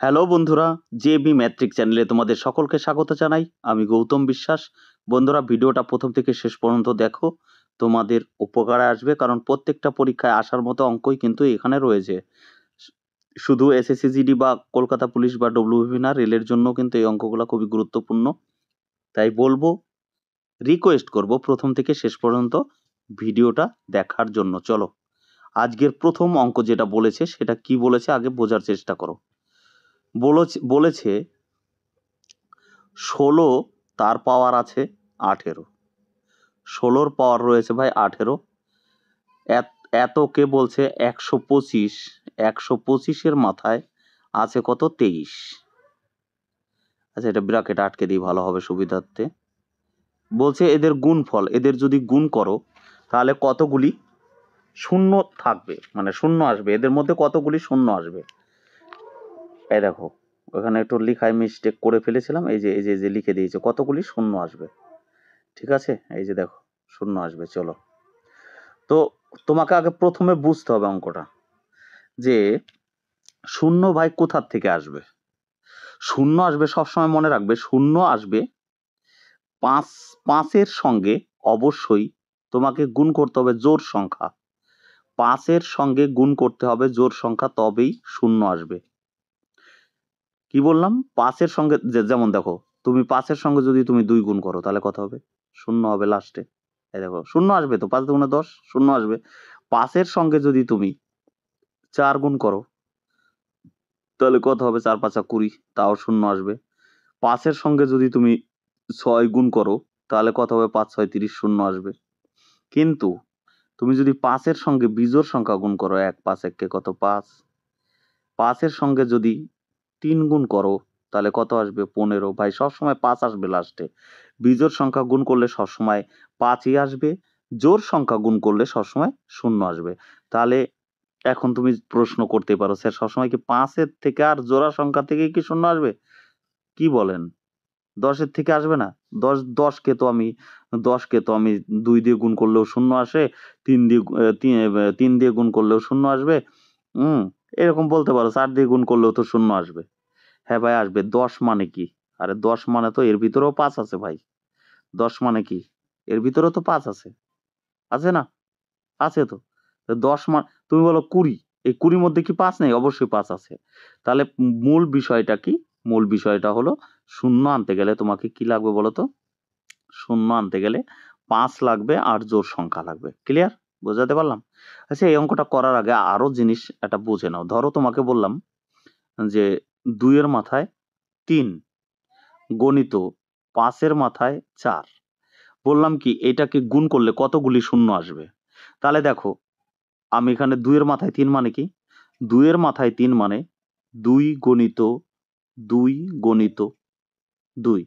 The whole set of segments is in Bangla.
হ্যালো বন্ধুরা, জেবি ম্যাট্রিক চ্যানেলে তোমাদের সকলকে স্বাগত জানাই। আমি গৌতম বিশ্বাস। বন্ধুরা, ভিডিওটা প্রথম থেকে শেষ পর্যন্ত দেখো, তোমাদের উপকারে আসবে, কারণ প্রত্যেকটা পরীক্ষায় আসার মতো অঙ্কই কিন্তু এখানে রয়েছে। শুধু এসএসসি জিডি বা কলকাতা পুলিশ বা ডব্লিউবিপি না, রেলের জন্য কিন্তু এই অঙ্কগুলো খুবই গুরুত্বপূর্ণ। তাই বলবো, রিকোয়েস্ট করব প্রথম থেকে শেষ পর্যন্ত ভিডিওটা দেখার জন্য। চলো, আজকের প্রথম অঙ্ক যেটা বলেছে সেটা কি বলেছে আগে বোঝার চেষ্টা করো। বলেছে 16, তার পাওয়ার আছে 18। 16-র পাওয়ার রয়েছে ভাই 18। এতকে বলছে 125। 125-এর মাথায় আছে কত? 23। আচ্ছা, এটা ব্র্যাকেট আটকে দিই, ভালো হবে সুবিধার্থে। বলছে এদের গুণফল, এদের যদি গুণ করো তাহলে কতগুলি শূন্য থাকবে, মানে শূন্য আসবে, এদের মধ্যে কতগুলি শূন্য আসবে। এই দেখো, ওখানে একটু লেখায় মিস্টেক করে ফেলেছিলাম। এই যে লিখে দিয়েছে কতগুলি শূন্য আসবে। ঠিক আছে, এই যে দেখো শূন্য আসবে। চলো, তো তোমাকে আগে প্রথমে বুঝতে হবে অঙ্কটা, যে শূন্য ভাই কোথার থেকে আসবে। শূন্য আসবে, সবসময় মনে রাখবে, শূন্য আসবে পাঁচের সঙ্গে অবশ্যই তোমাকে গুণ করতে হবে জোড় সংখ্যা। 5-এর সঙ্গে গুণ করতে হবে জোড় সংখ্যা, তবেই শূন্য আসবে। কি বললাম? 5-এর সঙ্গে, যেমন দেখো, তুমি 5-এর সঙ্গে যদি তুমি 2 গুণ করো তাহলে কত হবে? শূন্য হবে লাস্টে। এই দেখো শূন্য আসবে, তো 5 দুগুণে 10, শূন্য আসবে। 5-এর সঙ্গে যদি তুমি 4 গুণ করো তাহলে কত হবে? 4 5 20, তাও শূন্য আসবে। 5-এর সঙ্গে যদি তুমি 6 গুণ করো তাহলে কত হবে? 5 6 30, শূন্য আসবে। কিন্তু তুমি যদি 5-এর সঙ্গে বিজোড় সংখ্যা গুণ করো, 1 5 1 কে কত? 5। 5-এর সঙ্গে যদি 3 গুণ করো তাহলে কত আসবে? 15। ভাই সবসময় 5 আসবে লাস্টে। বিজোড় সংখ্যা গুণ করলে সবসময় 5ই আসবে, জোড় সংখ্যা গুণ করলে সবসময় শূন্য আসবে। তাহলে এখন তুমি প্রশ্ন করতে পারো, স্যার সবসময় কি 5-এর থেকে আর জোড়া সংখ্যা থেকেই কি শূন্য আসবে? কি বলেন? 10-এর থেকে আসবে না? 10কে তো আমি 2 দিয়ে গুণ করলেও শূন্য আসে, 3 দিয়ে গুণ করলেও শূন্য আসবে। এরকম বলতে পারো 4 দিয়ে গুণ করলেও তো শূন্য আসবে। হ্যাঁ ভাই আসবে। 10 মানে কি? আরে 10 মানে তো এর ভিতরেও 5 আছে ভাই। 10 মানে কি? এর ভিতরেও তো 5 আছে। আছে না? আছে তো। 10 তুমি বলো 20, এই 20 মধ্যে কি 5 নেই? অবশ্যই 5 আছে। তাহলে মূল বিষয়টা কি? মূল বিষয়টা হলো, শূন্য আনতে গেলে তোমাকে কি লাগবে বলো তো? শূন্য আনতে গেলে 5 লাগবে আর জোড় সংখ্যা লাগবে। ক্লিয়ার? বোঝাতে পারলাম? আচ্ছা, এই অঙ্কটা করার আগে আরো জিনিস এটা বুঝে নাও। ধরো তোমাকে বললাম যে 2 এর মাথায় 3 গণিত 5 এর মাথায় 4। বললাম কি এটাকে গুণ করলে কতগুলি শূন্য আসবে। তাহলে দেখো, আমি এখানে 2 এর মাথায় 3 মানে কি? 2 এর মাথায় 3 মানে 2 গণিত 2 গণিত 2।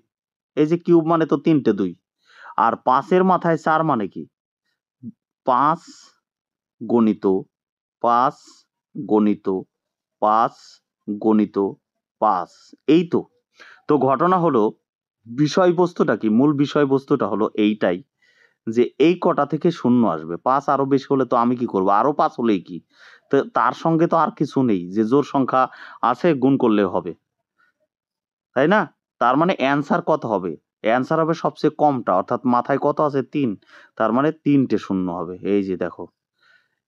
এই যে কিউব মানে তো 3টে 2। আর 5 এর মাথায় 4 মানে কি? 5 গণিত 5 গণিত 5 গণিত 5। এই তো। তো ঘটনা হলো, বিষয়বস্তুটা কি? মূল বিষয়বস্তুটা হলো এইটাই, যে এই কটা থেকে শূন্য আসবে। 5 আরো বেশি হলে তো আমি কি করব? আরো 5 হলেই কি? তো তার সঙ্গে তো আর কিছু নেই, যে জোড় সংখ্যা আছে, গুণ করলে হবে। তাই না? তার মানে অ্যান্সার কত হবে? অ্যান্সার হবে সবচেয়ে কমটা, অর্থাৎ মাথায় কত আছে? 3। তার মানে 3টে শূন্য হবে। এই যে দেখো,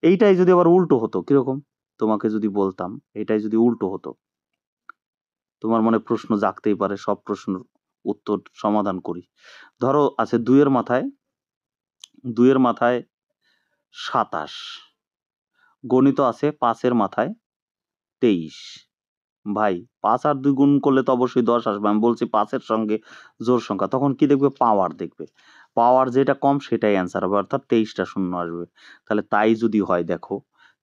এইটাই যদি আবার উল্টো হতো, কিরকম? তোমাকে যদি বলতাম এটাই যদি উল্টো হতো, তোমার মনে প্রশ্ন জাগতেই পারে, সব প্রশ্নের উত্তর সমাধান করি। ধরো আছে 2 এর মাথায় 27, গণিত আছে 5 এর মাথায় 23। ভাই 5 আর 2 গুণ করলে তো অবশ্যই 10 আসবে। আমি বলছি 5 এর সঙ্গে জোড় সংখ্যা, তখন কি দেখবে? পাওয়ার দেখবে। পাওয়ার যেটা কম সেটাই অ্যান্সার হবে, অর্থাৎ 23টা শূন্য আসবে। তাহলে তাই যদি হয়, দেখো,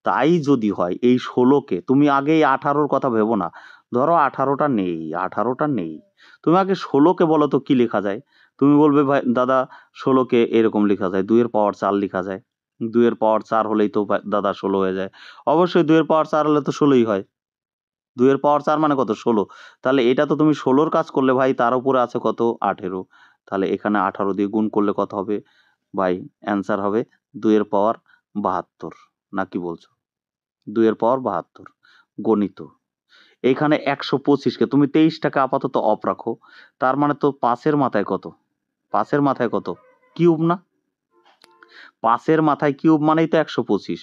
তাই যদি হয়, এই 16কে তুমি আগে এই 18-র কথা ভেবো না। ধরো 18টা নেই, 18টা নেই। তুমি আগে 16কে বলো তো কি লেখা যায়? তুমি বলবে ভাই দাদা 16কে এরকম লেখা যায়, 2 এর পাওয়ার 4 লেখা যায়। 2 এর পাওয়ার 4 হলেই তো দাদা 16 হয়ে যায়। অবশ্যই 2 এর পাওয়ার 4 হলে তো 16ই হয়। 2 এর পাওয়ার 4 মানে কত? 16। তাহলে এটা তো তুমি 16র কাজ করলে ভাই, তার উপরে আছে কত? 18। তাহলে এখানে 18 দিয়ে গুণ করলে কত হবে? ভাই অ্যান্সার হবে 2 এর পাওয়ার 72। না কি বলছো? 2 এর পাওয়ার 72 গণিত। এইখানে 125কে তুমি 23টাকে আপাতত অফ রাখো, তার মানে তো 5-এর মাথায় কত? 5-এর মাথায় কত? কিউব না? 5-এর মাথায় কিউব মানেই তো 125,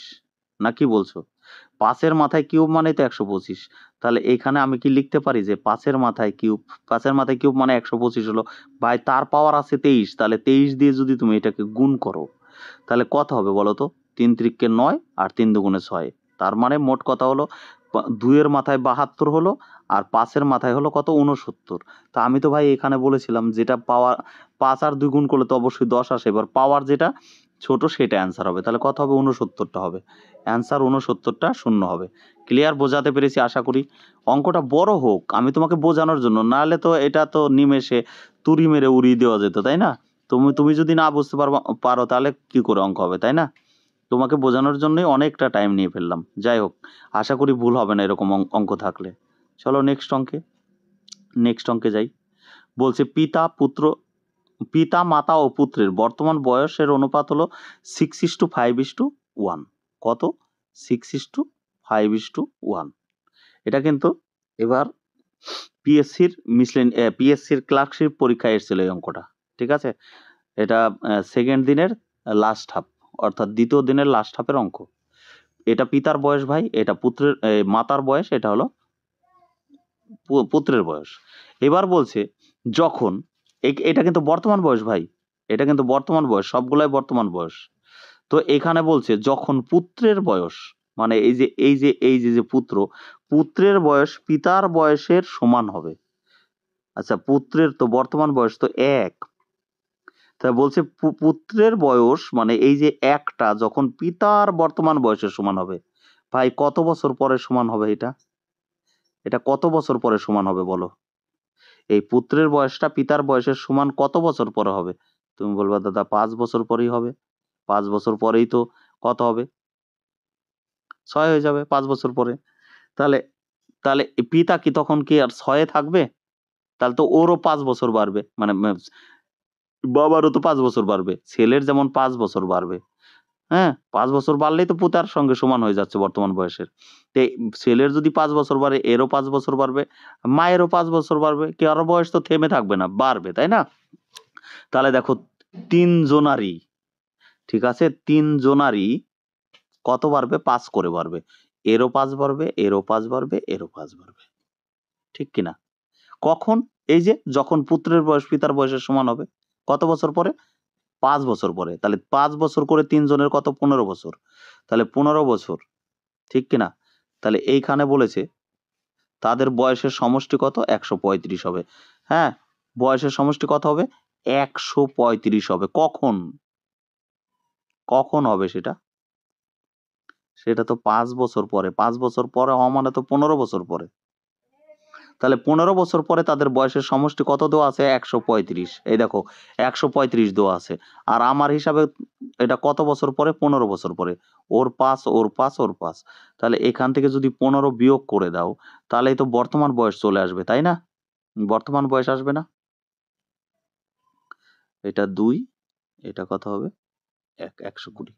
না কি বলছো? 5-এর মাথায় কিউব মানেই তো 125। তাহলে এইখানে আমি কি লিখতে পারি যে 5-এর মাথায় কিউব, 5-এর মাথায় কিউব মানে 125 হলো। ভাই তার পাওয়ার আছে 23, তাহলে 23 দিয়ে যদি তুমি এটাকে গুণ করো তাহলে কত হবে বলো তো? 3 × 9 আর 3 × 2 = 6। তার মানে মোট কথা হলো 2-এর মাথায় 72 হলো, আর 5-এর মাথায় হলো কত? 69। তা আমি তো ভাই এখানে বলেছিলাম যেটা পাওয়ার 5 আর 2 গুণ করলে তো অবশ্যই 10 আসে। এবার পাওয়ার যেটা ছোট সেটা অ্যান্সার হবে। তাহলে কত হবে? 69টা হবে। অ্যান্সার 69টা শূন্য হবে। ক্লিয়ার? বোঝাতে পেরেছি আশা করি। অঙ্কটা বড় হোক আমি তোমাকে বোঝানোর জন্য, নাহলে তো এটা তো নিমেষে তুড়ি মেরে উড়িয়ে দেওয়া যেত, তাই না? তুমি যদি না বুঝতে পারো তাহলে কি করে অঙ্ক হবে, তাই না? তোমাকে বোঝানোর জন্যই অনেকটা টাইম নিয়ে ফেললাম। যাই হোক, আশা করি ভুল হবে না এরকম অঙ্ক থাকলে। চলো নেক্সট অঙ্কে যাই। বলছে পিতা মাতা ও পুত্রের বর্তমান বয়সের অনুপাত হলো 6:5:1। কত? 6:5:1। এটা কিন্তু এবার পিএসসির ক্লার্কশিপ পরীক্ষায় এসেছিল এই অঙ্কটা। ঠিক আছে? এটা সেকেন্ড দিনের লাস্ট হাফ, অর্থাৎ দ্বিতীয় দিনের লাস্ট হাফের অঙ্ক। এটা পিতার বয়স ভাই, এটা মাতার বয়স, এটা হলো পুত্রের বয়স। এবার বলছে যখন এটা কিন্তু বর্তমান বয়স ভাই, এটা কিন্তু বর্তমান বয়স, সবগুলাই বর্তমান বয়স। তো এখানে বলছে যখন পুত্রের বয়স, মানে এই যে পুত্রের বয়স পিতার বয়সের সমান হবে। আচ্ছা, পুত্রের তো বর্তমান বয়স তো 1, তাই বলছে পুত্রের বয়স মানে এই যে 1টা যখন পিতার বর্তমান বয়সের সমান হবে। ভাই কত বছর পরে সমান হবে এটা কত বছর পরে সমান হবে বলো? এই পুত্রের বয়সটা পিতার বয়সের সমান কত বছর পরে হবে? তুমি বলবা দাদা 5 বছর পরেই হবে। 5 বছর পরেই তো কত হবে? 6 হয়ে যাবে 5 বছর পরে। তাহলে তাহলে পিতা কি তখন কি আর 6 থাকবে? তাহলে তো ওরও 5 বছর বাড়বে, মানে বাবারও তো 5 বছর বাড়বে, ছেলের যেমন 5 বছর বাড়বে। হ্যাঁ, 5 বছর বাড়লেই তো পিতার সঙ্গে সমান হয়ে যাচ্ছে বর্তমান বয়সের। তো ছেলের যদি 5 বছর বাড়ে, এরও 5 বছর বাড়বে, মায়েরও 5 বছর বাড়বে, কারো বয়স তো থেমে থাকবে না, বাড়বে, তাই না? তাহলে দেখো 3 জনারই, ঠিক আছে, 3 জনারই কত বাড়বে? 5 করে বাড়বে। এরও 5 বাড়বে, এরও 5 বাড়বে, এরও 5 বাড়বে। ঠিক কিনা? কখন? এই যে যখন পুত্রের বয়স পিতার বয়সের সমান হবে। কত বছর পরে? 5 বছর পরে। তাহলে 5 বছর করে 3 জনের কত? 15 বছর। তাহলে 15 বছর। ঠিক কিনা? তাহলে এইখানে বলেছে তাদের বয়সের সমষ্টি কত? 135 হবে। হ্যাঁ, বয়সের সমষ্টি কত হবে? 135 হবে। কখন? কখন হবে সেটা? সেটা তো 5 বছর পরে। 5 বছর পরে হওয়া মানে তো 15 বছর পরে। তাহলে 15 বছর পরে তাদের বয়সের সমষ্টি কত দেওয়া আছে? 135। এই দেখো 135 দেওয়া আছে। আর আমার হিসাবে এটা কত বছর পরে? 15 বছর পরে। ওর 5, ওর 5, ওর 5। তাহলে এখান থেকে যদি 15 বিয়োগ করে দাও, তাহলেই তো বর্তমান বয়স চলে আসবে, তাই না? বর্তমান বয়স আসবে না? এটা 2, এটা কত হবে? 120।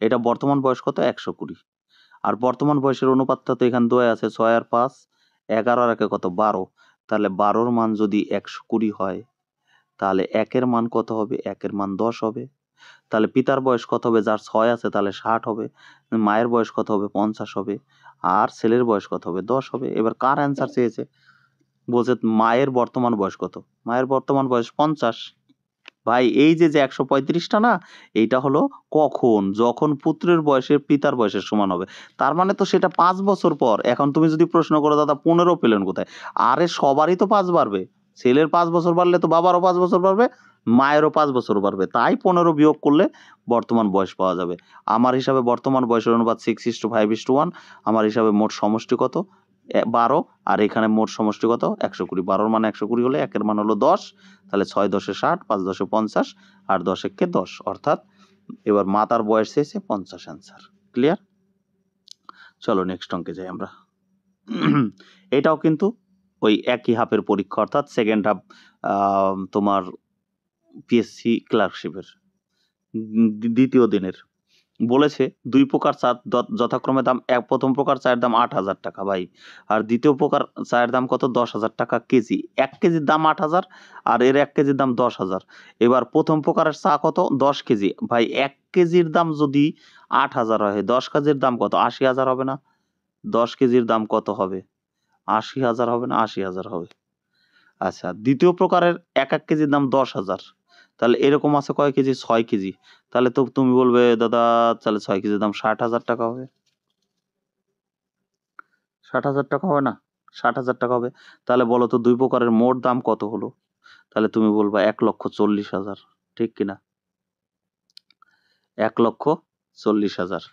এটা বর্তমান বয়স কত? 120। আর বর্তমান বয়সের অনুপাতটা তো এখানে দেওয়া আছে 6 আর 5, 11 আর 1 কত? 12। তাহলে 12 এর মান যদি 120 হয়, তাহলে 1 এর মান কত হবে? 1 এর মান 10 হবে। তাহলে পিতার বয়স কত হবে? যার 6 আছে তাহলে 60 হবে। মায়ের বয়স কত হবে? 50 হবে। আর ছেলের বয়স কত হবে? 10 হবে। এবার কার অ্যান্সার চেয়েছে? বলছে মায়ের বর্তমান বয়স কত? মায়ের বর্তমান বয়স 50। ভাই এই যে 135টা না, এইটা হলো কখন? যখন পুত্রের বয়সের পিতার বয়সের সমান হবে। তার মানে তো সেটা 5 বছর পর। এখন তুমি যদি প্রশ্ন করো দাদা 15 পেলেন কোথায়? আরে সবারই তো 5 বাড়বে। ছেলের 5 বছর বাড়লে তো বাবারও 5 বছর বাড়বে, মায়েরও 5 বছর বাড়বে। তাই 15 বিয়োগ করলে বর্তমান বয়স পাওয়া যাবে। আমার হিসাবে বর্তমান বয়সের অনুপাত 6:5:1। আমার হিসাবে মোট সমষ্টি কত? 12। আর এখানে মোট সমষ্টি কত? 120। 12 এর মান 120 হলে 1 এর মান হলো 10। তাহলে 6 10 60, 5 10 50, আর 10 একে 10। অর্থাৎ এবার মাতার বয়স চেয়েছে 50 অ্যান্সার। ক্লিয়ার? চলো নেক্সট অঙ্কে যাই আমরা। এটাও কিন্তু ওই একই হাফের পরীক্ষা, অর্থাৎ সেকেন্ড হাফ তোমার পিএসসি ক্লার্কশিপের দ্বিতীয় দিনের। বলেছে 2 প্রকার চা যথাক্রমে দাম প্রথম প্রকার চায়ের দাম 8,000 টাকা ভাই। আর দ্বিতীয় প্রকার চায়ের দাম কত? 10,000 টাকা কেজি। 1 কেজির দাম 8,000 আর এর 1 কেজির দাম 10,000। এবার প্রথম প্রকারের চা কত? 10 কেজি। ভাই 1 কেজির দাম যদি 8,000 হয়, 10 কেজির দাম কত? 80,000 হবে না? 10 কেজির দাম কত হবে? 80,000 হবে না? 80,000 হবে। আচ্ছা, দ্বিতীয় প্রকারের 1 কেজির দাম 10,000। তাহলে এরকম আছে কয় কেজি? 6 কেজি। তাহলে তো তুমি বলবে দাদা তাহলে 6 কেজির দাম 60,000 টাকা হবে। 60,000 টাকা হবে না? 60,000 টাকা হবে। তাহলে বলো তো 2 প্রকারের মোট দাম কত হলো? তাহলে তুমি বলবা 1,40,000। ঠিক কিনা? 1,40,000।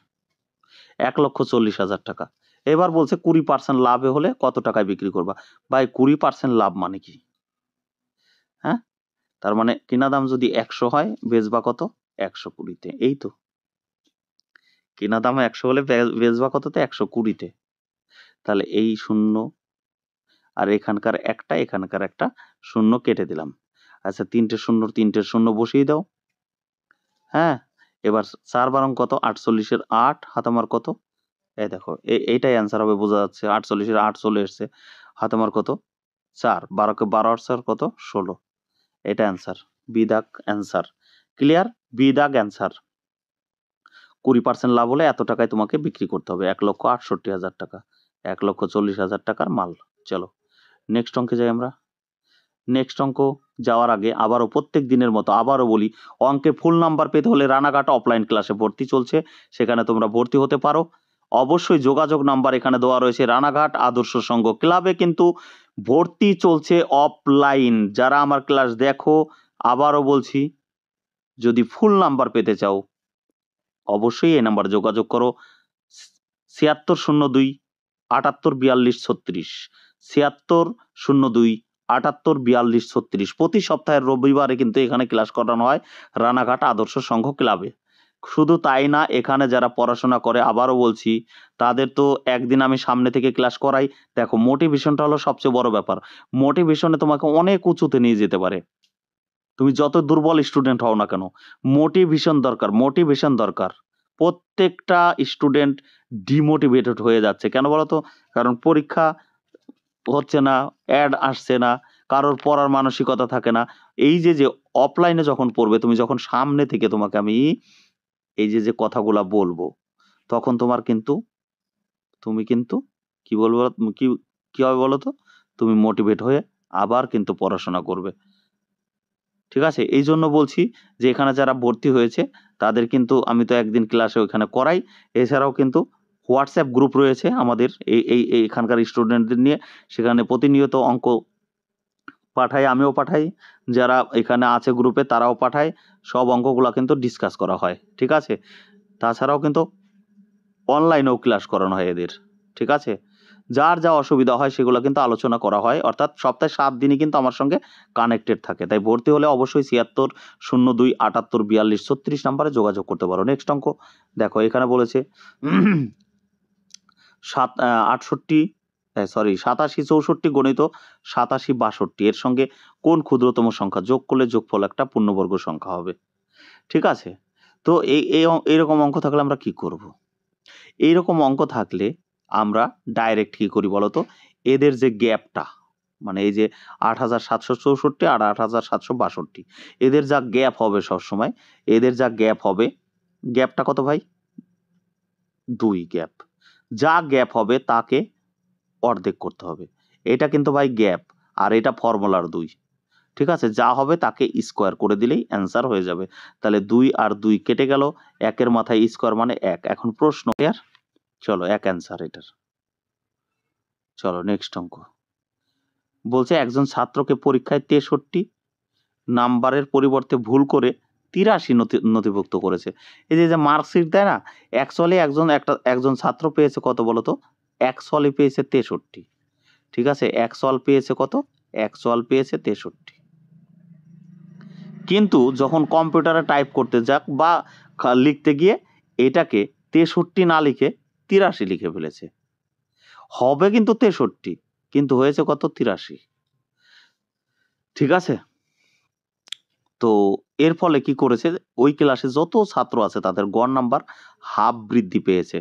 1,40,000 টাকা। এবার বলছে 20% লাভে হলে কত টাকায় বিক্রি করবা? ভাই 20% লাভ মানে কি? হ্যাঁ? তার মানে কিনা দাম যদি 100 হয়, বেচবা কত? 120 তে। এই তো। কেনা দাম 100 হলে বেচবা কততে? 120 তে। তাহলে এই শূন্য আর এখানকার একটা শূন্য কেটে দিলাম। আচ্ছা, 3টে শূন্য বসিয়ে দাও। হ্যাঁ? এবার 4 বারং কত? 48 এর 8 হাতামার কত? এই দেখো এইটাই অ্যান্সার হবে, বোঝা যাচ্ছে। 48 এর 8 চলে এসছে। হাতামার কত? 4। 12 কে 12 আর 4 কত? 16। এটা অ্যান্সার। বি দাগ অ্যান্সার। ক্লিয়ার? বি দাগ অ্যান্সার। 20% লাভ হলে এত টাকায় তোমাকে বিক্রি করতে হবে। 1,68,000 টাকা। 1,40,000 টাকার মাল। চলো নেক্সট অঙ্কে যাই আমরা। নেক্সট অঙ্ক যাওয়ার আগে আবারও প্রত্যেক দিনের মতো আবারও বলি, অঙ্কে ফুল নাম্বার পেতে হলে রানাঘাট অফলাইন ক্লাসে ভর্তি চলছে, সেখানে তোমরা ভর্তি হতে পারো। অবশ্যই যোগাযোগ নাম্বার এখানে দেওয়া রয়েছে। রানাঘাট আদর্শ সংঘ ক্লাবে কিন্তু ভর্তি চলছে অফলাইন। যারা আমার ক্লাস দেখো, আবারও বলছি, যদি ফুল নাম্বার পেতে চাও অবশ্যই এই নাম্বারে যোগাযোগ করো। 7602 78 42 36। 7602 78 42 36। প্রতি সপ্তাহের রবিবারে কিন্তু এখানে ক্লাস করানো হয় রানাঘাট আদর্শ সংঘ ক্লাবে। শুধু তাই না, এখানে যারা পড়াশোনা করে, আবারও বলছি, তাদের তো একদিন আমি সামনে থেকে ক্লাস করাই। দেখো, মোটিভেশনটা হলো সবচেয়ে বড় ব্যাপার। মোটিভেশনে তোমাকে অনেক উঁচুতে নিয়ে যেতে পারে। তুমি যত দুর্বল স্টুডেন্ট হও না কেন, মোটিভেশন দরকার, মোটিভেশন দরকার। প্রত্যেকটা স্টুডেন্ট ডিমোটিভেটেড হয়ে যাচ্ছে কেন বলতো? কারণ পরীক্ষা হচ্ছে না, অ্যাড আসছে না, কারোর পড়ার মানসিকতা থাকে না। এই যে অফলাইনে যখন পড়বে, তুমি যখন সামনে থেকে তোমাকে আমি এই যে কথাগুলা বলবো, তখন তুমি কিন্তু কি বলবো, কি কি হবে বলো তো? তুমি মোটিভেট হয়ে আবার কিন্তু পড়াশোনা করবে। ঠিক আছে? এই জন্য বলছি যে এখানে যারা ভর্তি হয়েছে তাদের কিন্তু আমি তো একদিন ক্লাসে ওইখানে করাই। এছাড়াও কিন্তু হোয়াটসঅ্যাপ গ্রুপ রয়েছে আমাদের এখানকার স্টুডেন্টদের নিয়ে। সেখানে প্রতিনিয়ত অঙ্ক পাঠাই, আমিও পাঠাই। যারা এখানে আছে গ্রুপে তারাও পাঠায়। সব অঙ্কগুলা কিন্তু ডিসকাস করা হয়। ঠিক আছে? তাছাড়াও কিন্তু অনলাইনেও ক্লাস করানো হয় এদের। ঠিক আছে? যার যা অসুবিধা হয় সেগুলো কিন্তু আলোচনা করা হয়। অর্থাৎ সপ্তাহে ৭ দিনই কিন্তু আমার সঙ্গে কানেক্টেড থাকে। তাই ভর্তি হলে অবশ্যই ৭৬02 ৭৮ ৪২ ৩৬ নাম্বারে যোগাযোগ করতে পারো। নেক্সট অঙ্ক দেখো, এখানে বলেছে ৮৭ গণিত ৮৭ ৬২ এর সঙ্গে কোন ক্ষুদ্রতম সংখ্যা যোগ করলে যোগফল একটা পূর্ণবর্গ সংখ্যা হবে? ঠিক আছে? তো এইরকম অঙ্ক থাকলে আমরা কি করব? এইরকম অঙ্ক থাকলে আমরা ডাইরেক্ট কি করি বলতো? এদের যে গ্যাপটা, মানে এই যে ৮৭৬৪ আর ৮৭৬২, এদের যা গ্যাপ হবে সবসময়, এদের যা গ্যাপ হবে, গ্যাপটা কত ভাই? ২ গ্যাপ। যা গ্যাপ হবে তাকে অর্ধেক করতে হবে। এটা কিন্তু ভাই গ্যাপ, আর এটা ফর্মুলার ২। ঠিক আছে? যা হবে তাকে স্কোয়ার করে দিলেই অ্যান্সার হয়ে যাবে। তাহলে ২ আর ২ কেটে গেল, ১ এর মাথায় স্কোয়ার মানে ১। এখন প্রশ্ন ক্লিয়ার? চলো ১ অ্যান্সার এটার। চলো নেক্সট অঙ্ক। বলছে একজন ছাত্রকে পরীক্ষায় ৬৩ নাম্বারের পরিবর্তে ভুল করে ৮৩ নথিভুক্ত করেছে। এই যে মার্কশিট দেয় না, অ্যাকচুয়ালি একজন ছাত্র পেয়েছে কত বলতো? অ্যাকচুয়ালি পেয়েছে ৬৩। ঠিক আছে? অ্যাকচুয়াল পেয়েছে কত? অ্যাকচুয়াল পেয়েছে ৬৩। কিন্তু যখন কম্পিউটারে টাইপ করতে যাক বা লিখতে গিয়ে এটাকে ৬৩ না লিখে ৮৩ লিখে ফেলেছে। হবে কিন্তু ৬৩, কিন্তু হয়েছে কত? ৮৩। ঠিক আছে? তো এর ফলে কি করেছে, ওই ক্লাসে যত ছাত্র আছে তাদের গড় নাম্বার হাফ বৃদ্ধি পেয়েছে।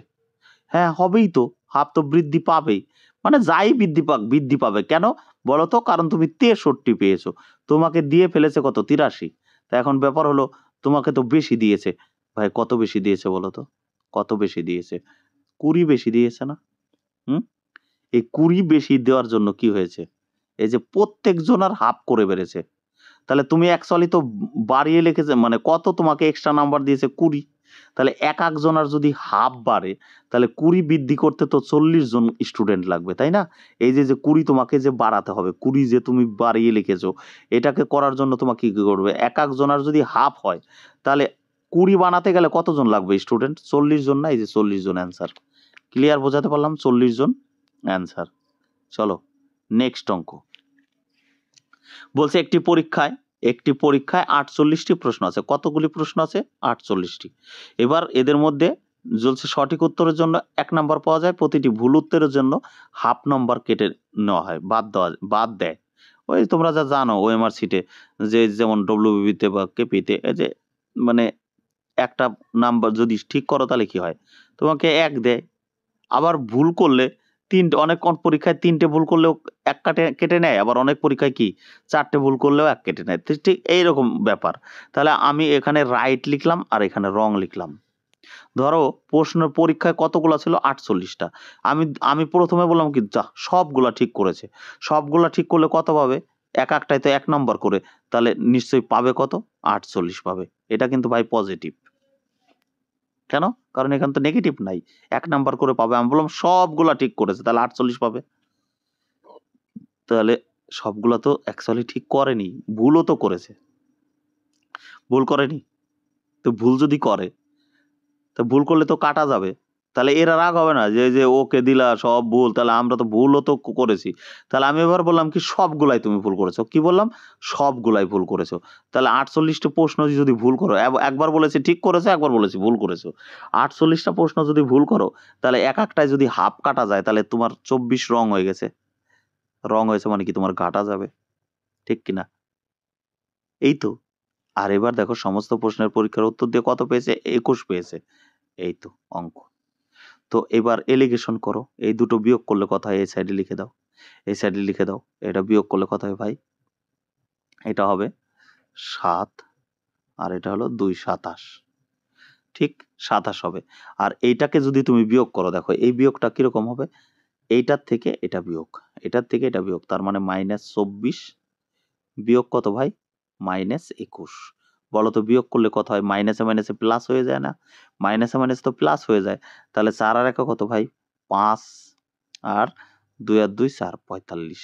হ্যাঁ, হবেই তো, হাফ তো বৃদ্ধি পাবেই। মানে যাই বৃদ্ধি পাক বৃদ্ধি পাবে কেন বলো তো? কারণ তুমি 63 পেয়েছো, তোমাকে দিয়ে ফেলেছে কত 83। তা এখন ব্যাপার হলো, তোমাকে তো বেশি দিয়েছে। ভাই কত বেশি দিয়েছে বলো তো? কত বেশি দিয়েছে? 20 বেশি দিয়েছে না? হুম? এই 20 বেশি দেওয়ার জন্য কি হয়েছে, এই যে প্রত্যেক জনার হাফ করে বেড়েছে। তাহলে তুমি অ্যাকচুয়ালি তো বাড়িয়ে লিখেছে, মানে কত তোমাকে এক্সট্রা নাম্বার দিয়েছে 20। তাহলে এক জনার যদি হাফ বাড়ে, তাহলে 20 বৃদ্ধি করতে তো 40 জন স্টুডেন্ট লাগবে, তাই না? এই যে 20 তোমাকে যে বাড়াতে হবে, 20 যে তুমি বাড়িয়ে লিখেছো, এটাকে করার জন্য তোমাকে কি করবে, এক জনার যদি হাফ হয়, তাহলে 20 বানাতে গেলে কতজন লাগবে স্টুডেন্ট? 40 জন না? এই যে 40 জন অ্যান্সার। ক্লিয়ার বোঝাতে পারলাম? 40 জন অ্যান্সার। চলো নেক্সট অঙ্ক। বলছে একটি পরীক্ষায় 48টি প্রশ্ন আছে। কতগুলি প্রশ্ন আছে? 48টি। এবার এদের মধ্যে বলছে সঠিক উত্তরের জন্য 1 নাম্বার পাওয়া যায়, প্রতিটি ভুল উত্তরের জন্য হাফ নাম্বার কেটে নেওয়া হয়, বাদ দেয়। ওই তোমরা যা জানো ওএমআর শিটে, যে যেমন ডব্লিউবিতে বা কেপিতে, এই যে মানে একটা নাম্বার যদি ঠিক করো তাহলে কি হয়, তোমাকে 1 দেয়। আবার ভুল করলে ৩ অনেক পরীক্ষায় ৩ টে ভুল করলেও ১ কেটে নেয়। আবার অনেক পরীক্ষায় কি ৪ টে ভুল করলেও ১ কেটে নেয়। তো ঠিক এইরকম ব্যাপার। তাহলে আমি এখানে রাইট লিখলাম আর এখানে রং লিখলাম। ধরো প্রশ্নের পরীক্ষায় কতগুলা ছিল? ৪৮ টা। আমি প্রথমে বললাম কি, যাহ সবগুলা ঠিক করেছে। সবগুলা ঠিক করলে কত পাবে? একটায় তো ১ নাম্বার করে। তাহলে নিশ্চয়ই পাবে কত? ৪৮ পাবে। এটা কিন্তু ভাই পজিটিভ। কেন? কারণ এখানে তো নেগেটিভ নাই। ১ নাম্বার করে পাবে। আমি বললাম সবগুলা ঠিক করেছে, তাহলে ৪৮ পাবে। তাহলে সবগুলা তো অ্যাকচুয়ালি ঠিক করেনি, ভুলও তো করেছে। ভুল করেনি? তো ভুল যদি করে, তো ভুল করলে তো কাটা যাবে। তাহলে এরা রাগ হবে না যে ওকে দিলা সব ভুল, তাহলে আমরা তো ভুলও তো করেছি। তাহলে আমি এবার বললাম কি, সবগুলাই তুমি ভুল করেছো। কি বললাম? সবগুলাই ভুল করেছো। তাহলে ৪৮ টা প্রশ্ন যদি ভুল করো, একবার বলেছি ঠিক করেছো, একবার বলেছি ভুল করেছো। ৪৮ টা প্রশ্ন যদি ভুল করো, তাহলে একটায় যদি হাফ কাটা যায়, তাহলে তোমার ২৪ রং হয়ে গেছে। রং হয়েছে মানে কি, তোমার কাটা যাবে। ঠিক কিনা? এই তো। আর এবার দেখো সমস্ত প্রশ্নের পরীক্ষার উত্তর দিয়ে কত পেয়েছে? ২১ পেয়েছে। এই তো অঙ্ক। তো এবার এলিগেশন করো। এই দুটো বিয়োগ করলে কত হয়? এই সাইডে লিখে দাও। এই সাইডে লিখে দাও। এটা বিয়োগ করলে কত হয় ভাই? এটা হবে ৭ আর এটা হলো ২ ২৭। ঠিক ২৭ হবে। আর এইটাকে যদি তুমি বিয়োগ করো, দেখো এই বিয়োগটা কিরকম হবে? এইটার থেকে এটা বিয়োগ, এটার থেকে এটা বিয়োগ, তার মানে -২৪ বিয়োগ কত ভাই? -২১। বলো তো বিয়োগ করলে কত হয়? মাইনাসে মাইনাসে প্লাস হয়ে যায় না? মাইনাসে মাইনাসে তো প্লাস হয়ে যায়। তাহলে ৪ আর ১ কত ভাই? ৫ আর ২ আর ২ ৪, ৪৫।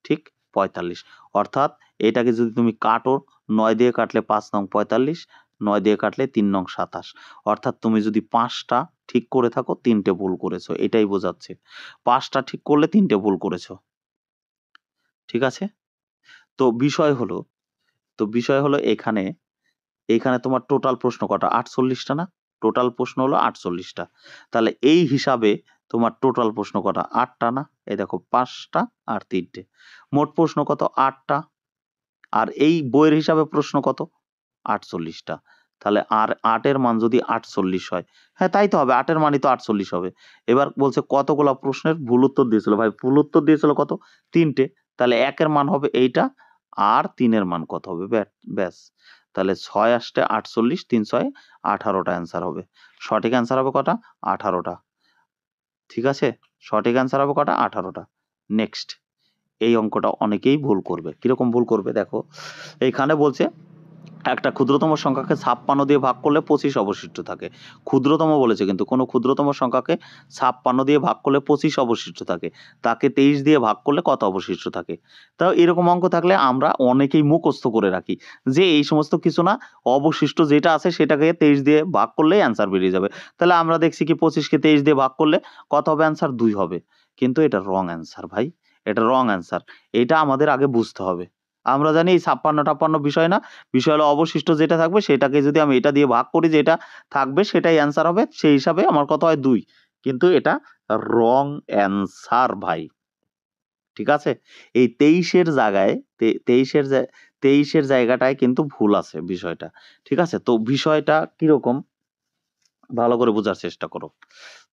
ঠিক ৪৫। অর্থাৎ এটাকে যদি তুমি কাটো, ৯ দিয়ে কাটলে ৫ নং ৪৫, ৯ দিয়ে কাটলে ৩ নং ২৭। অর্থাৎ তুমি যদি ৫ টা ঠিক করে থাকো, ৩ টে ভুল করেছো। এটাই বোঝাচ্ছে। ৫ টা ঠিক করলে ৩ টে ভুল করেছো। ঠিক আছে? তো বিষয় হলো এখানে তোমার টোটাল প্রশ্ন কটা? ৪৮ টা না? টোটাল প্রশ্ন হলো ৪৮ টা। তাহলে এই হিসাবে তোমার টোটাল প্রশ্ন কটা? ৮ টা না? এই দেখো ৫ টা আর ৩ টে। মোট প্রশ্ন কত? ৮ টা। আর এই বইয়ের হিসাবে প্রশ্ন কত? ৪৮ টা। তাহলে আর ৮ এর মান যদি ৪৮ হয়, হ্যাঁ তাই তো হবে, ৮ এর মানই তো ৪৮ হবে। এবার বলছে কতগুলা প্রশ্নের ভুল উত্তর দিয়েছিল? ভাই ভুল উত্তর দিয়েছিল কত? ৩ টে। তাহলে ১ এর মান হবে এইটা, আর ৩ এর মান কত হবে? ব্যাস। তাহলে ৬ আসতে ৪৮, ৩ ৬ ১৮ টা অ্যান্সার হবে। সঠিক অ্যান্সার হবে কটা? ১৮ টা। ঠিক আছে? সঠিক অ্যান্সার হবে কটা? ১৮ টা। নেক্সট। এই অঙ্কটা অনেকেই ভুল করবে। কিরকম ভুল করবে? দেখো, এইখানে বলছে একটা ক্ষুদ্রতম সংখ্যাকে ৫৬ দিয়ে ভাগ করলে ২৫ অবশিষ্ট থাকে। ক্ষুদ্রতম বলেছে কিন্তু, কোনো ক্ষুদ্রতম সংখ্যাকে ৫৬ দিয়ে ভাগ করলে ২৫ অবশিষ্ট থাকে। তাকে ২৩ দিয়ে ভাগ করলে কত অবশিষ্ট থাকে? তাও এরকম অঙ্ক থাকলে আমরা অনেকেই মুখস্থ করে রাখি যে এই সমস্ত কিছু না, অবশিষ্ট যেটা আছে সেটাকে ২৩ দিয়ে ভাগ করলেই অ্যান্সার বেরিয়ে যাবে। তাহলে আমরা দেখছি কি ২৫ কে ২৩ দিয়ে ভাগ করলে কত হবে অ্যান্সার? ২ হবে। কিন্তু এটা রং অ্যান্সার ভাই। এটা রং অ্যান্সার। এটা আমাদের আগে বুঝতে হবে। আমরা জানি এই ৫৬-৫৬ বিষয় না। বিষয় হলো অবশিষ্ট যেটা থাকবে সেটাকে যদি আমি এটা দিয়ে ভাগ করি, যেটা থাকবে সেটাই অ্যান্সার হবে। সেই হিসাবে আমার কত হয়? ২। কিন্তু এটা রং অ্যান্সার ভাই। ঠিক আছে? এই ২৩ এর জায়গায় ২৩ এর 23-এর জায়গাটায় কিন্তু ভুল আছে বিষয়টা। ঠিক আছে? তো বিষয়টা কিরকম ভালো করে বোঝার চেষ্টা করো।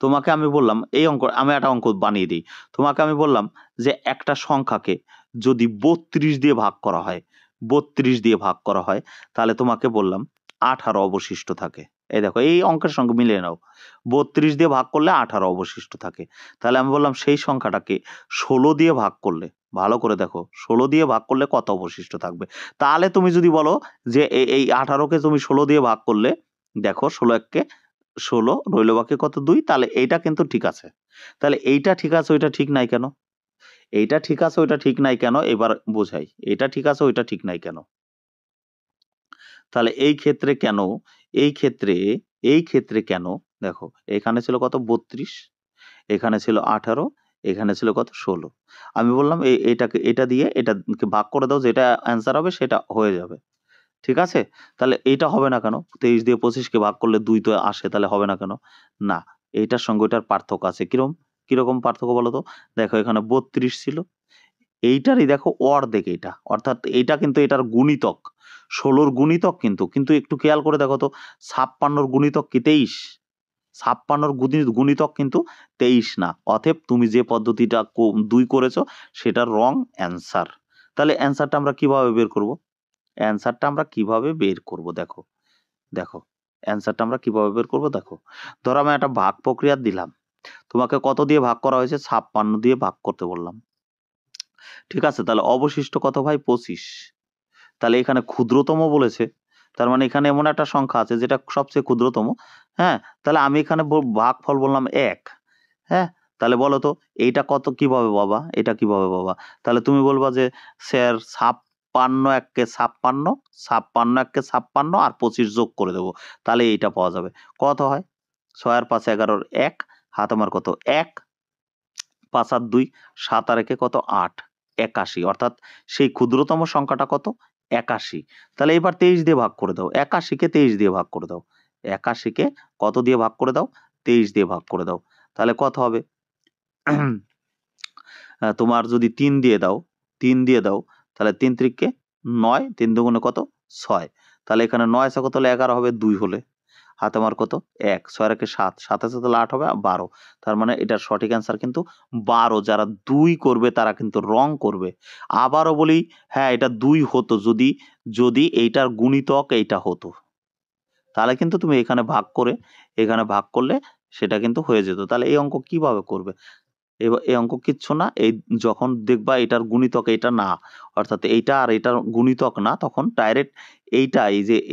তোমাকে আমি বললাম এই অঙ্ক, আমি একটা অঙ্ক বানিয়ে দিই। তোমাকে আমি বললাম যে একটা সংখ্যাকে যদি 32 দিয়ে ভাগ করা হয়, 32 দিয়ে ভাগ করা হয়, তাহলে তোমাকে বললাম 18 অবশিষ্ট থাকে। এই দেখো এই অঙ্কের সঙ্গে মিলিয়ে নাও। 32 দিয়ে ভাগ করলে 18 অবশিষ্ট থাকে। তাহলে আমি বললাম সেই সংখ্যাটাকে 16 দিয়ে ভাগ করলে, ভালো করে দেখো, 16 দিয়ে ভাগ করলে কত অবশিষ্ট থাকবে? তাহলে তুমি যদি বলো যে এই 18কে তুমি 16 দিয়ে ভাগ করলে, দেখো 16 এককে 16, রইল বাকি কত? 2। তাহলে এইটা কিন্তু ঠিক আছে। তাহলে এইটা ঠিক আছে, ওইটা ঠিক নাই কেন? এইটা ঠিক আছে, ওইটা ঠিক নাই কেন? এবার বোঝাই। এটা ঠিক আছে, ওইটা ঠিক নাই কেন? তাহলে এই ক্ষেত্রে কেন? এই ক্ষেত্রে কেন? দেখো এখানে ছিল কত? 32, এখানে ছিল 18, এখানে ছিল কত? 16। আমি বললাম এটাকে এটা দিয়ে এটাকে ভাগ করে দাও, যেটা অ্যান্সার হবে সেটা হয়ে যাবে। ঠিক আছে? তাহলে এইটা হবে না কেন? 23 দিয়ে 25 কে ভাগ করলে 2 তো আসে, তাহলে হবে না কেন? না, এইটার সঙ্গে ওইটার পার্থক্য আছে। কিরকম পার্থক্য বলো তো? দেখো এখানে 32 ছিল। এইটারই দেখো অর্ধেক এইটা। অর্থাৎ এইটা কিন্তু এটার গুণিতক। 16 র গুণিতক কিন্তু একটু খেয়াল করে দেখো তো, 56 র গুণিতক কি 23? 56 র গুণিতক কিন্তু 23 না। অতএব তুমি যে পদ্ধতিটা 2 করেছো সেটা রং অ্যান্সার। তাহলে অ্যান্সারটা আমরা কিভাবে বের করব? অ্যান্সারটা আমরা কিভাবে বের করব? দেখো অ্যান্সারটা আমরা কিভাবে বের করব? দেখো, ধরো আমি একটা ভাগ প্রক্রিয়া দিলাম। তোমাকে কত দিয়ে ভাগ করা হয়েছে? 56 দিয়ে ভাগ করতে বললাম। ঠিক আছে? তাহলে অবশিষ্ট কত ভাই? 25। তাহলে এখানে ক্ষুদ্রতম বলেছে। তার মানে এখানে এমন একটা সংখ্যা আছে যেটা সবচেয়ে ক্ষুদ্রতম। হ্যাঁ? তাহলে আমি এখানে ভাগফল বললাম 1। হ্যাঁ? তাহলে বলো তো এইটা কত, কিভাবে পাবা? এটা কিভাবে পাবা? তাহলে তুমি বলবা যে স্যার 56 একে 56, 56 একে 56 আর 25 যোগ করে দেব। তাহলে এইটা পাওয়া যাবে। কত হয়? 6 আর 5 11 1, হাতে আমার কত? 1, 5 আর 2 7 আর একে কত? 8, 81। অর্থাৎ সেই ক্ষুদ্রতম সংখ্যাটা কত? 81। তাহলে এবার 23 দিয়ে ভাগ করে দাও। 81 কে 23 দিয়ে ভাগ করে দাও। 81 কে কত দিয়ে ভাগ করে দাও? 23 দিয়ে ভাগ করে দাও। তাহলে কত হবে? তোমার যদি 3 দিয়ে দাও, 3 দিয়ে দাও, তাহলে 3 ত্রিকে 9, 3 দুগুণে কত? 6। তাহলে এখানে 9 আছে কত? তাহলে 11 হবে 2 হলে। হাতে আমার কত? 1, 6 আর একে 7, 7 আছে তাহলে 8 হবে 12। তার মানে এটার সঠিক অ্যান্সার কিন্তু 12। যারা 2 করবে তারা কিন্তু রং করবে। আবারও বলি, হ্যাঁ এটা 2 হতো যদি এইটার গুণিতক এইটা হতো। তাহলে কিন্তু তুমি এখানে ভাগ করলে সেটা কিন্তু হয়ে যেত। তাহলে এই অঙ্ক কিভাবে করবে? এই অঙ্ক কিচ্ছু না। এই যখন দেখবা এটার গুণিতক এইটা না, অর্থাৎ এইটা আর এটার গুণিতক না, তখন ডাইরেক্ট এইটা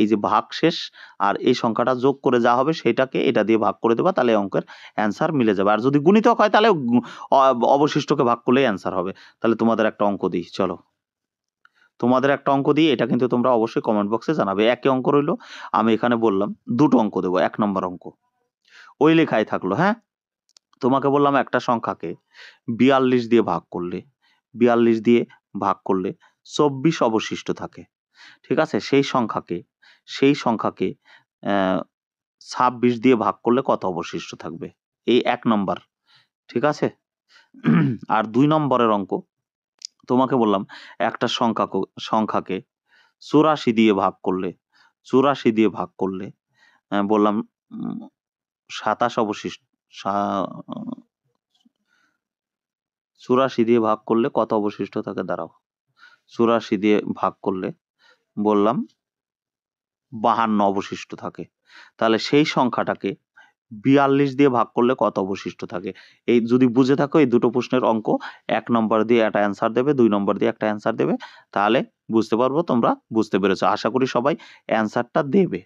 এই যে ভাগশেষ আর এই সংখ্যাটা যোগ করে যা হবে সেটাকে এটা দিয়ে ভাগ করে দেবা, তাহলে অঙ্কের অ্যান্সার মিলে যাবে। আর যদি গুণিতক হয় তাহলে অবশিষ্টকে ভাগ করলেই অ্যান্সার হবে। তাহলে তোমাদের একটা অঙ্ক দিই, চলো। তোমাদের একটা অঙ্ক দিই, এটা কিন্তু তোমরা অবশ্যই কমেন্ট বক্সে জানাবে। একই অঙ্ক রইলো, আমি এখানে বললাম 2টো অঙ্ক দেবো। 1 নম্বর অঙ্ক ওই লেখাই থাকলো। হ্যাঁ, তোমাকে বললাম একটা সংখ্যাকে 42 দিয়ে ভাগ করলে 24 অবশিষ্ট থাকে। ঠিক আছে? সেই সংখ্যাকে 26 দিয়ে ভাগ করলে কত অবশিষ্ট থাকবে? এই 1 নম্বর। ঠিক আছে? আর 2 নম্বরের অঙ্ক তোমাকে বললাম একটা সংখ্যাকে 84 দিয়ে ভাগ করলে বললাম 27 অবশিষ্ট 84 দিয়ে ভাগ করলে কত অবশিষ্ট থাকে? দাঁড়াও, 84 দিয়ে ভাগ করলে বললাম 52 অবশিষ্ট থাকে। তাহলে সেই সংখ্যাটাকে 42 দিয়ে ভাগ করলে কত অবশিষ্ট থাকে? এই যদি বুঝে থাকো এই দুটো প্রশ্নের অঙ্ক 1 নম্বর দিয়ে একটা অ্যান্সার দেবে, 2 নম্বর দিয়ে একটা অ্যান্সার দেবে, তাহলে বুঝতে পারবো তোমরা বুঝতে পেরেছো। আশা করি সবাই অ্যান্সারটা দেবে।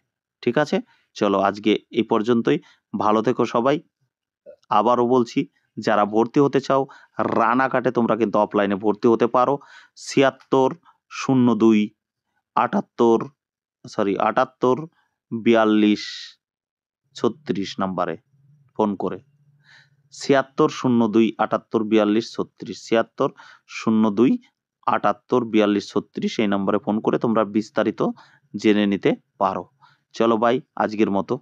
ঠিক আছে? চলো আজকে এই পর্যন্তই। ভালো থেকো সবাই। আবারও বলছি, যারা ভর্তি হতে চাও রানাঘাটে তোমরা কিন্তু অফলাইনে ভর্তি হতে পারো। 76 02 78 42 36 নাম্বারে ফোন করে। 76 02 78 42 36, 76 02 78 42 36 এই নম্বরে ফোন করে তোমরা বিস্তারিত জেনে নিতে পারো। চলো ভাই, আজকের মতো